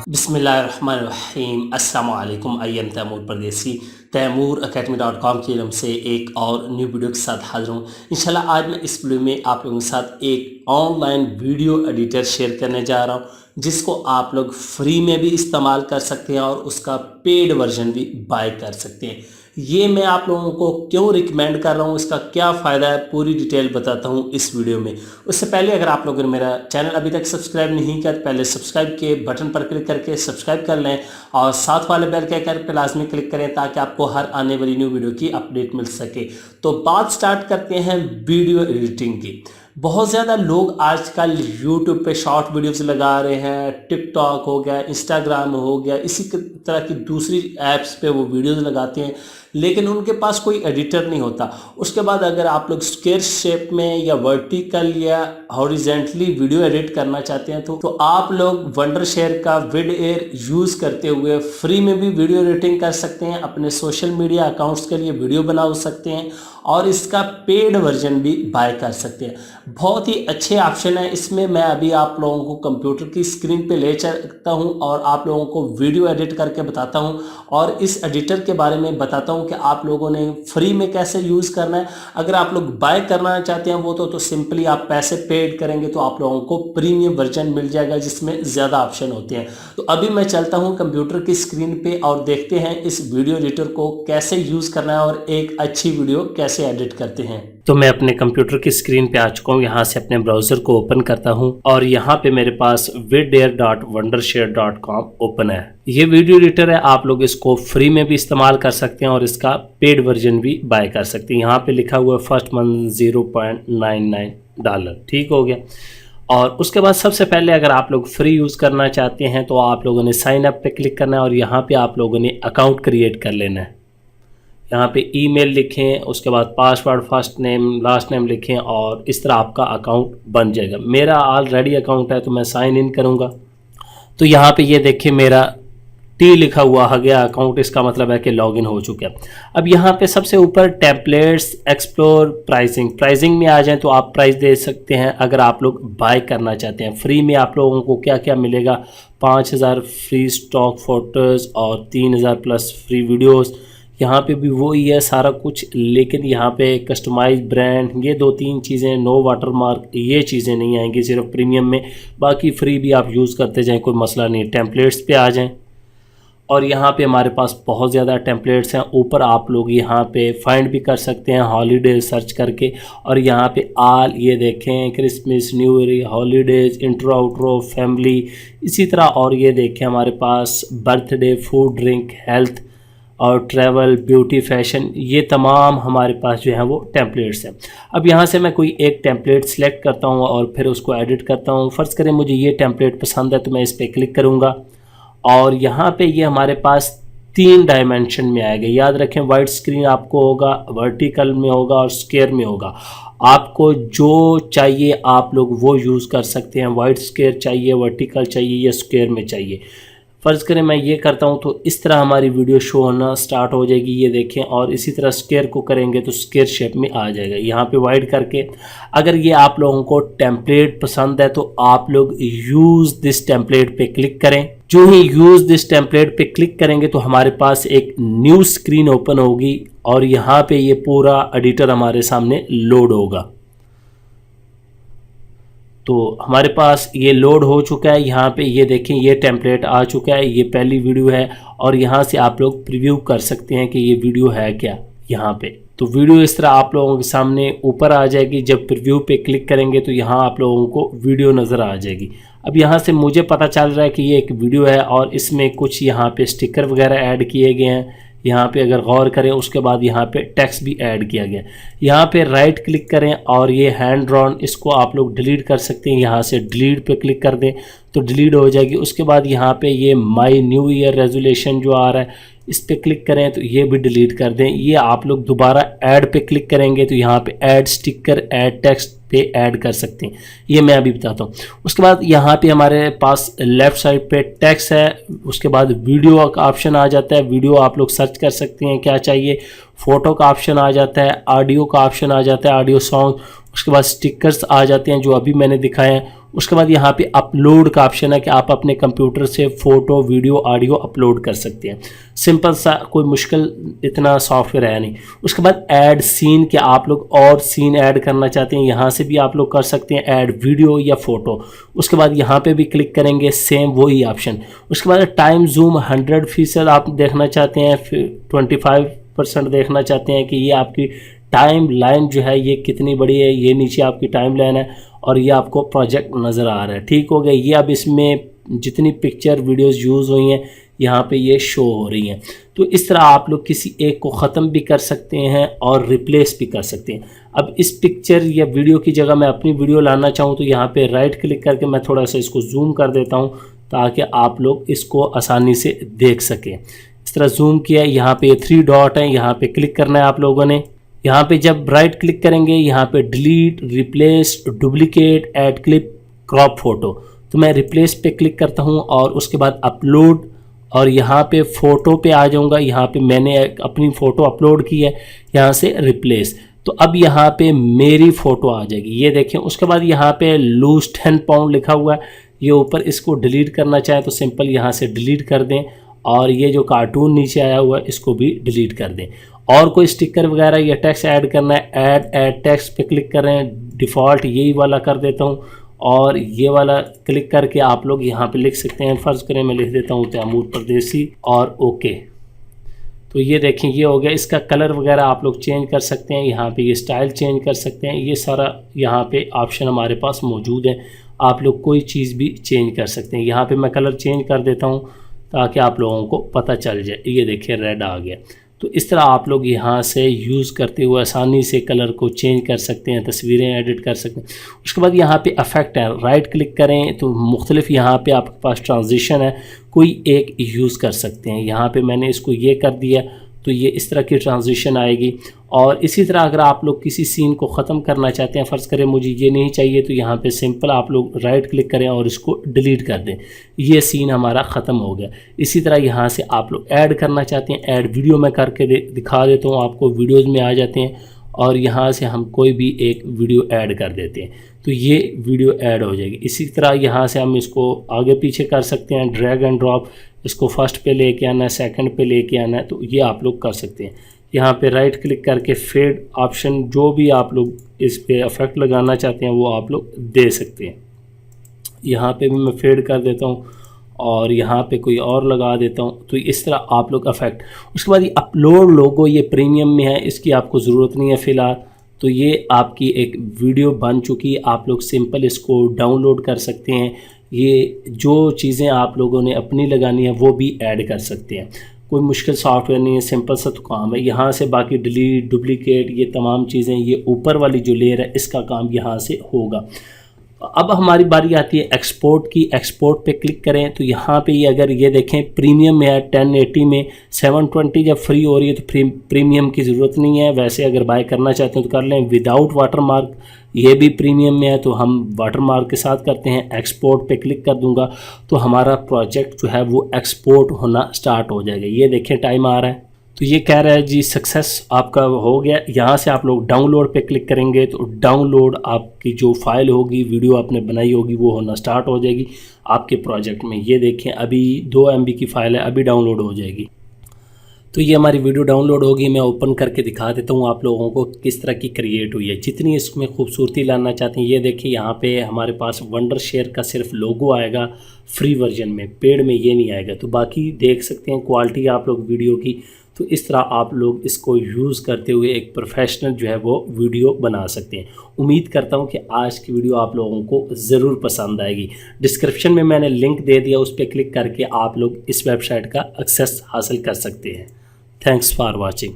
बिस्मिल्लाहिर्रहमानिर्रहीम अस्सलाम वालेकुम। आई एम तैमूर परदेसी तैमूर academy.com की तरफ से एक और न्यू वीडियो के साथ हाजिर हूँ। इंशाल्लाह आज मैं इस वीडियो में आप लोगों के साथ एक ऑनलाइन वीडियो एडिटर शेयर करने जा रहा हूँ जिसको आप लोग फ्री में भी इस्तेमाल कर सकते हैं और उसका पेड वर्जन भी बाय कर सकते हैं। ये मैं आप लोगों को क्यों रिकमेंड कर रहा हूँ, इसका क्या फ़ायदा है, पूरी डिटेल बताता हूँ इस वीडियो में। उससे पहले अगर आप लोगों ने मेरा चैनल अभी तक सब्सक्राइब नहीं किया तो पहले सब्सक्राइब के बटन पर क्लिक करके सब्सक्राइब कर लें और साथ वाले बेल के आइकन पर लाजमी क्लिक करें ताकि आपको हर आने वाली न्यू वीडियो की अपडेट मिल सके। तो बात स्टार्ट करते हैं वीडियो एडिटिंग की। बहुत ज़्यादा लोग आजकल YouTube पे शॉर्ट वीडियोस लगा रहे हैं, टिकटॉक हो गया, इंस्टाग्राम हो गया, इसी तरह की दूसरी ऐप्स पे वो वीडियोस लगाते हैं, लेकिन उनके पास कोई एडिटर नहीं होता। उसके बाद अगर आप लोग स्क्वायर शेप में या वर्टिकल या हॉरिजेंटली वीडियो एडिट करना चाहते हैं तो आप लोग वंडरशेयर का विड एयर यूज़ करते हुए फ्री में भी वीडियो एडिटिंग कर सकते हैं, अपने सोशल मीडिया अकाउंट्स के लिए वीडियो बना सकते हैं और इसका पेड वर्जन भी बाय कर सकते हैं। बहुत ही अच्छे ऑप्शन है। इसमें मैं अभी आप लोगों को कंप्यूटर की स्क्रीन पे ले चलता हूं और आप लोगों को वीडियो एडिट करके बताता हूं और इस एडिटर के बारे में बताता हूं कि आप लोगों ने फ्री में कैसे यूज़ करना है। अगर आप लोग बाय करना चाहते हैं वो तो सिंपली आप पैसे पेड करेंगे तो आप लोगों को प्रीमियम वर्जन मिल जाएगा जिसमें ज़्यादा ऑप्शन होते हैं। तो अभी मैं चलता हूँ कंप्यूटर की स्क्रीन पर और देखते हैं इस वीडियो एडिटर को कैसे यूज़ करना है और एक अच्छी वीडियो कैसे एडिट करते हैं। तो मैं अपने कंप्यूटर की स्क्रीन पे आ चुका हूँ। यहाँ से अपने ब्राउज़र को ओपन करता हूँ और यहाँ पे मेरे पास vidair.wondershare.com ओपन है। ये वीडियो एडिटर है, आप लोग इसको फ्री में भी इस्तेमाल कर सकते हैं और इसका पेड वर्जन भी बाय कर सकते हैं। यहाँ पे लिखा हुआ है फर्स्ट मंथ $0.99। ठीक हो गया। और उसके बाद सबसे पहले अगर आप लोग फ्री यूज़ करना चाहते हैं तो आप लोगों ने साइन अप पे क्लिक करना है और यहाँ पे आप लोगों ने अकाउंट क्रिएट कर लेना है। यहाँ पे ईमेल लिखें, उसके बाद password, first name, last name लिखें और इस तरह आपका अकाउंट बन जाएगा। मेरा ऑलरेडी अकाउंट है तो मैं साइन इन करूँगा। तो यहाँ पे ये देखिए मेरा टी लिखा हुआ है गया अकाउंट, इसका मतलब है कि लॉगिन हो चुका है। अब यहाँ पे सबसे ऊपर टेम्पलेट्स, एक्सप्लोर, प्राइसिंग में आ जाएं तो आप प्राइस दे सकते हैं अगर आप लोग बाय करना चाहते हैं। फ्री में आप लोगों को क्या क्या मिलेगा, 5000 फ्री स्टॉक फोटोज़ और 3000 प्लस फ्री वीडियोज़। यहाँ पे भी वही है सारा कुछ, लेकिन यहाँ पे कस्टमाइज ब्रांड, ये 2-3 चीज़ें, नो वाटरमार्क, ये चीज़ें नहीं आएंगी सिर्फ प्रीमियम में। बाकी फ्री भी आप यूज़ करते जाएं, कोई मसला नहीं। टेम्पलेट्स पे आ जाएं और यहाँ पे हमारे पास बहुत ज़्यादा टेम्पलेट्स हैं। ऊपर आप लोग यहाँ पे फाइंड भी कर सकते हैं हॉलीडे सर्च करके और यहाँ पे आल, ये देखें Christmas, new year, holidays, intro outro, family, इसी तरह। और ये देखें हमारे पास बर्थडे, फूड, ड्रिंक, हेल्थ और ट्रैवल, ब्यूटी, फैशन, ये तमाम हमारे पास जो है वो टेम्पलेट्स हैं। अब यहाँ से मैं कोई एक टेम्पलेट सेलेक्ट करता हूँ और फिर उसको एडिट करता हूँ। फ़र्ज़ करें मुझे ये टेम्पलेट पसंद है तो मैं इस पर क्लिक करूँगा और यहाँ पे ये हमारे पास 3 डायमेंशन में आएगा। याद रखें वाइड स्क्रीन आपको होगा, वर्टिकल में होगा और स्क्वायर में होगा। आपको जो चाहिए आप लोग वो यूज़ कर सकते हैं। वाइड स्क्वायर चाहिए, वर्टिकल चाहिए या स्क्वायर में चाहिए। फ़र्ज़ करें मैं ये करता हूँ तो इस तरह हमारी वीडियो शो होना स्टार्ट हो जाएगी, ये देखें। और इसी तरह स्क्वायर को करेंगे तो स्क्वायर शेप में आ जाएगा। यहाँ पे वाइड करके अगर ये आप लोगों को टेम्पलेट पसंद है तो आप लोग यूज़ दिस टेम्पलेट पे क्लिक करें। जो ही यूज़ दिस टेम्पलेट पे क्लिक करेंगे तो हमारे पास एक न्यू स्क्रीन ओपन होगी और यहाँ पे ये पूरा एडिटर हमारे सामने लोड होगा। तो हमारे पास ये लोड हो चुका है। यहाँ पे ये देखें ये टेम्पलेट आ चुका है, ये पहली वीडियो है और यहाँ से आप लोग प्रीव्यू कर सकते हैं कि ये वीडियो है क्या। यहाँ पे तो वीडियो इस तरह आप लोगों के सामने ऊपर आ जाएगी। जब प्रीव्यू पे क्लिक करेंगे तो यहाँ आप लोगों को वीडियो नज़र आ जाएगी। अब यहाँ से मुझे पता चल रहा है कि ये एक वीडियो है और इसमें कुछ यहाँ पे स्टिकर वगैरह ऐड किए गए हैं। यहाँ पे अगर गौर करें उसके बाद यहाँ पे टेक्स्ट भी ऐड किया गया। यहाँ पे राइट क्लिक करें और ये हैंड ड्रॉन, इसको आप लोग डिलीट कर सकते हैं। यहाँ से डिलीट पे क्लिक कर दें तो डिलीट हो जाएगी। उसके बाद यहाँ पे ये माय न्यू ईयर रेजोल्यूशन जो आ रहा है इस पे क्लिक करें तो ये भी डिलीट कर दें। ये आप लोग दोबारा ऐड पे क्लिक करेंगे तो यहाँ पे ऐड स्टिकर, ऐड टेक्स्ट पे ऐड कर सकते हैं। ये मैं अभी बताता हूँ। उसके बाद यहाँ पे हमारे पास लेफ़्ट साइड पे टेक्स्ट है। उसके बाद वीडियो का ऑप्शन आ जाता है। वीडियो आप लोग सर्च कर सकते हैं क्या चाहिए। फ़ोटो का ऑप्शन आ जाता है, ऑडियो का ऑप्शन आ जाता है, ऑडियो सॉन्ग। उसके बाद स्टिकर्स आ जाते हैं जो अभी मैंने दिखाए हैं। उसके बाद यहाँ पे अपलोड का ऑप्शन है कि आप अपने कंप्यूटर से फ़ोटो, वीडियो, ऑडियो अपलोड कर सकते हैं। सिंपल सा, कोई मुश्किल इतना सॉफ्टवेयर है नहीं। उसके बाद ऐड सीन, कि आप लोग और सीन ऐड करना चाहते हैं, यहाँ से भी आप लोग कर सकते हैं ऐड वीडियो या फ़ोटो। उसके बाद यहाँ पे भी क्लिक करेंगे, सेम वही ऑप्शन। उसके बाद टाइम जूम 100% आप देखना चाहते हैं, फिर 25% देखना चाहते हैं कि ये आपकी टाइम लाइन जो है ये कितनी बड़ी है। ये नीचे आपकी टाइम लाइन है और ये आपको प्रोजेक्ट नज़र आ रहा है। ठीक हो गया। ये अब इसमें जितनी पिक्चर वीडियोस यूज़ हुई हैं यहाँ पे ये शो हो रही हैं। तो इस तरह आप लोग किसी एक को ख़त्म भी कर सकते हैं और रिप्लेस भी कर सकते हैं। अब इस पिक्चर या वीडियो की जगह मैं अपनी वीडियो लाना चाहूँ तो यहाँ पे राइट क्लिक करके मैं थोड़ा सा इसको जूम कर देता हूँ ताकि आप लोग इसको आसानी से देख सकें। इस तरह जूम किया, यहाँ पे 3 डॉट हैं, यहाँ पे क्लिक करना है आप लोगों ने। यहाँ पे जब राइट क्लिक करेंगे यहाँ पे delete, replace, duplicate, add clip, crop photo, तो मैं रिप्लेस पे क्लिक करता हूँ और उसके बाद अपलोड, और यहाँ पे फ़ोटो पे आ जाऊँगा। यहाँ पे मैंने अपनी फ़ोटो अपलोड की है, यहाँ से रिप्लेस, तो अब यहाँ पे मेरी फ़ोटो आ जाएगी। ये देखें। उसके बाद यहाँ पे लूज 10 पाउंड लिखा हुआ है, ये ऊपर, इसको डिलीट करना चाहें तो सिंपल यहाँ से डिलीट कर दें, और ये जो कार्टून नीचे आया हुआ है इसको भी डिलीट कर दें। और कोई स्टिकर वगैरह या टेक्स्ट ऐड करना है, ऐड टेक्स्ट पे क्लिक कर रहे हैं, डिफ़ॉल्ट यही वाला कर देता हूँ, और ये वाला क्लिक करके आप लोग यहाँ पे लिख सकते हैं। फ़र्ज़ करें मैं लिख देता हूँ तैमूर परदेसी और ओके। तो ये देखें, ये हो गया। इसका कलर वगैरह आप लोग चेंज कर सकते हैं, यहाँ पे ये स्टाइल चेंज कर सकते हैं। ये सारा यहाँ पे ऑप्शन हमारे पास मौजूद है, आप लोग कोई चीज़ भी चेंज कर सकते हैं। यहाँ पे मैं कलर चेंज कर देता हूँ ताकि आप लोगों को पता चल जाए। ये देखिए रेड आ गया। तो इस तरह आप लोग यहाँ से यूज़ करते हुए आसानी से कलर को चेंज कर सकते हैं, तस्वीरें एडिट कर सकते हैं। उसके बाद यहाँ पे इफेक्ट है, राइट क्लिक करें तो मुख्तलिफ यहाँ पे आपके पास ट्रांजिशन है, कोई एक यूज़ कर सकते हैं। यहाँ पे मैंने इसको ये कर दिया तो ये इस तरह की ट्रांजिशन आएगी। और इसी तरह अगर आप लोग किसी सीन को ख़त्म करना चाहते हैं, फ़र्ज़ करें मुझे ये नहीं चाहिए, तो यहाँ पे सिंपल आप लोग राइट क्लिक करें और इसको डिलीट कर दें, ये सीन हमारा ख़त्म हो गया। इसी तरह यहाँ से आप लोग ऐड करना चाहते हैं, ऐड वीडियो में करके दिखा देता हूँ आपको, वीडियोज़ में आ जाते हैं और यहाँ से हम कोई भी एक वीडियो ऐड कर देते हैं तो ये वीडियो ऐड हो जाएगी। इसी तरह यहाँ से हम इसको आगे पीछे कर सकते हैं, ड्रैग एंड ड्रॉप, इसको फर्स्ट पे लेके आना है, सेकंड पे लेके आना है, तो ये आप लोग कर सकते हैं। यहाँ पे राइट क्लिक करके फेड ऑप्शन, जो भी आप लोग इस पे इफेक्ट लगाना चाहते हैं वो आप लोग दे सकते हैं। यहाँ पे भी मैं फेड कर देता हूँ और यहाँ पे कोई और लगा देता हूँ, तो इस तरह आप लोग इफेक्ट। उसके बाद ये अपलोड लोगो, ये प्रीमियम में है, इसकी आपको ज़रूरत नहीं है फ़िलहाल। तो ये आपकी एक वीडियो बन चुकी है, आप लोग सिंपल इसको डाउनलोड कर सकते हैं। ये जो चीज़ें आप लोगों ने अपनी लगानी है वो भी ऐड कर सकते हैं, कोई मुश्किल सॉफ्टवेयर नहीं है, सिंपल सा तो काम है। यहाँ से बाकी डिलीट, डुप्लीकेट, ये तमाम चीज़ें, ये ऊपर वाली जो लेयर है इसका काम यहाँ से होगा। अब हमारी बारी आती है एक्सपोर्ट की। एक्सपोर्ट पे क्लिक करें तो यहाँ पे ये अगर ये देखें प्रीमियम में है 1080 में, 720 जब फ्री हो रही है तो प्रीमियम की ज़रूरत नहीं है। वैसे अगर बाय करना चाहते हैं तो कर लें। विदाउट वाटरमार्क ये भी प्रीमियम में है तो हम वाटरमार्क के साथ करते हैं। एक्सपोर्ट पे क्लिक कर दूंगा तो हमारा प्रोजेक्ट जो है वो एक्सपोर्ट होना स्टार्ट हो जाएगा। ये देखें टाइम आ रहा है, तो ये कह रहा है जी सक्सेस आपका हो गया। यहाँ से आप लोग डाउनलोड पे क्लिक करेंगे तो डाउनलोड आपकी जो फाइल होगी, वीडियो आपने बनाई होगी, वो होना स्टार्ट हो जाएगी आपके प्रोजेक्ट में। ये देखें अभी 2 MB की फ़ाइल है, अभी डाउनलोड हो जाएगी। तो ये हमारी वीडियो डाउनलोड होगी। मैं ओपन करके दिखा देता हूँ आप लोगों को किस तरह की क्रिएट हुई है, जितनी इसमें खूबसूरती लाना चाहते हैं। ये देखिए यहाँ पे हमारे पास वंडर शेयर का सिर्फ लोगो आएगा फ्री वर्जन में, पेड में ये नहीं आएगा। तो बाकी देख सकते हैं क्वालिटी आप लोग वीडियो की। तो इस तरह आप लोग इसको यूज़ करते हुए एक प्रोफेशनल जो है वो वीडियो बना सकते हैं। उम्मीद करता हूँ कि आज की वीडियो आप लोगों को ज़रूर पसंद आएगी। डिस्क्रिप्शन में मैंने लिंक दे दिया, उस पर क्लिक करके आप लोग इस वेबसाइट का एक्सेस हासिल कर सकते हैं। Thanks for watching.